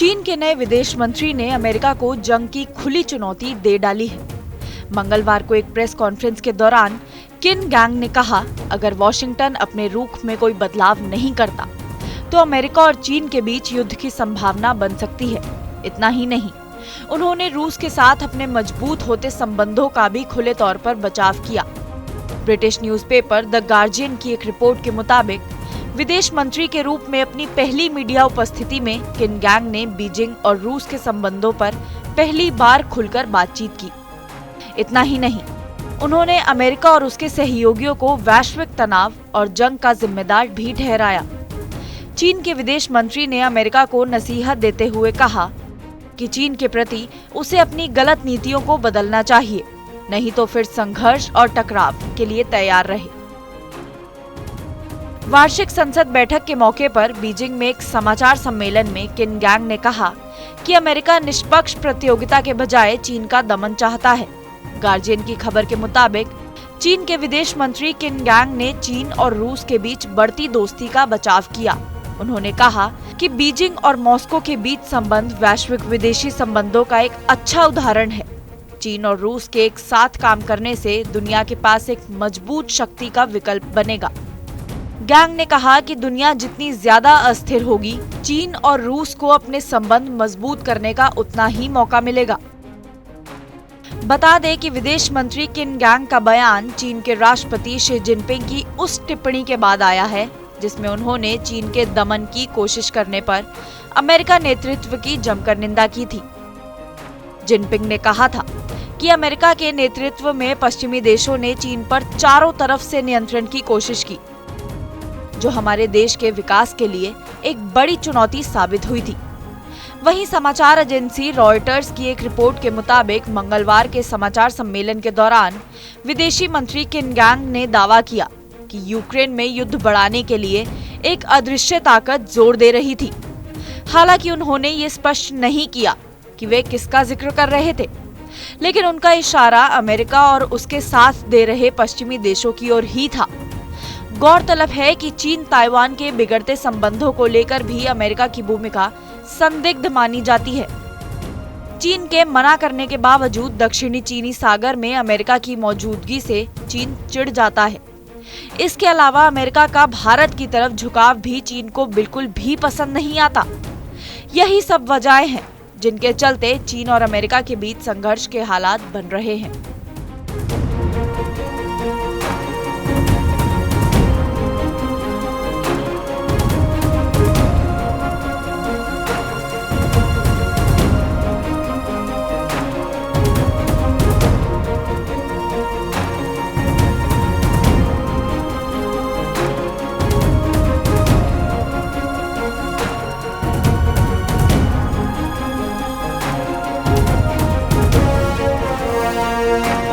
चीन के नए विदेश मंत्री ने अमेरिका को जंग की खुली चुनौती दे डाली है। मंगलवार को एक प्रेस कॉन्फ्रेंस के दौरान किन गैंग ने कहा, अगर वॉशिंगटन अपने रुख में कोई बदलाव नहीं करता तो अमेरिका और चीन के बीच युद्ध की संभावना बन सकती है। इतना ही नहीं, उन्होंने रूस के साथ अपने मजबूत होते संबंधों का भी खुले तौर पर बचाव किया। ब्रिटिश न्यूज़पेपर द गार्जियन की एक रिपोर्ट के मुताबिक विदेश मंत्री के रूप में अपनी पहली मीडिया उपस्थिति में किन गैंग ने बीजिंग और रूस के संबंधों पर पहली बार खुलकर बातचीत की। इतना ही नहीं, उन्होंने अमेरिका और उसके सहयोगियों को वैश्विक तनाव और जंग का जिम्मेदार भी ठहराया। चीन के विदेश मंत्री ने अमेरिका को नसीहत देते हुए कहा कि चीन के प्रति उसे अपनी गलत नीतियों को बदलना चाहिए, नहीं तो फिर संघर्ष और टकराव के लिए तैयार रहे। वार्षिक संसद बैठक के मौके पर बीजिंग में एक समाचार सम्मेलन में किन गैंग ने कहा कि अमेरिका निष्पक्ष प्रतियोगिता के बजाय चीन का दमन चाहता है। गार्जियन की खबर के मुताबिक चीन के विदेश मंत्री किन गैंग ने चीन और रूस के बीच बढ़ती दोस्ती का बचाव किया। उन्होंने कहा कि बीजिंग और मॉस्को के बीच संबंध वैश्विक विदेशी संबंधों का एक अच्छा उदाहरण है। चीन और रूस के एक साथ काम करने से दुनिया के पास एक मजबूत शक्ति का विकल्प बनेगा। गैंग ने कहा कि दुनिया जितनी ज्यादा अस्थिर होगी, चीन और रूस को अपने संबंध मजबूत करने का उतना ही मौका मिलेगा। बता दें कि विदेश मंत्री किन गैंग का बयान चीन के राष्ट्रपति शी जिनपिंग की उस टिप्पणी के बाद आया है जिसमें उन्होंने चीन के दमन की कोशिश करने पर अमेरिका नेतृत्व की जमकर निंदा की थी। जिनपिंग ने कहा था कि अमेरिका के नेतृत्व में पश्चिमी देशों ने चीन पर चारों तरफ से नियंत्रण की कोशिश की, जो हमारे देश के विकास के लिए एक बड़ी चुनौती साबित हुई थी। वहीं समाचार एजेंसी रॉयटर्स की एक रिपोर्ट के मुताबिक मंगलवार के समाचार सम्मेलन के दौरान विदेशी मंत्री किन गैंग ने दावा किया कि यूक्रेन में युद्ध बढ़ाने के लिए एक अदृश्य ताकत जोर दे रही थी। हालांकि उन्होंने ये स्पष्ट नहीं किया कि वे किसका जिक्र कर रहे थे, लेकिन उनका इशारा अमेरिका और उसके साथ दे रहे पश्चिमी देशों की ओर ही था। गौरतलब है कि चीन ताइवान के बिगड़ते संबंधों को लेकर भी अमेरिका की भूमिका संदिग्ध मानी जाती है। चीन के मना करने के बावजूद दक्षिणी चीनी सागर में अमेरिका की मौजूदगी से चीन चिढ़ जाता है। इसके अलावा अमेरिका का भारत की तरफ झुकाव भी चीन को बिल्कुल भी पसंद नहीं आता। यही सब वजहें हैं जिनके चलते चीन और अमेरिका के बीच संघर्ष के हालात बन रहे हैं।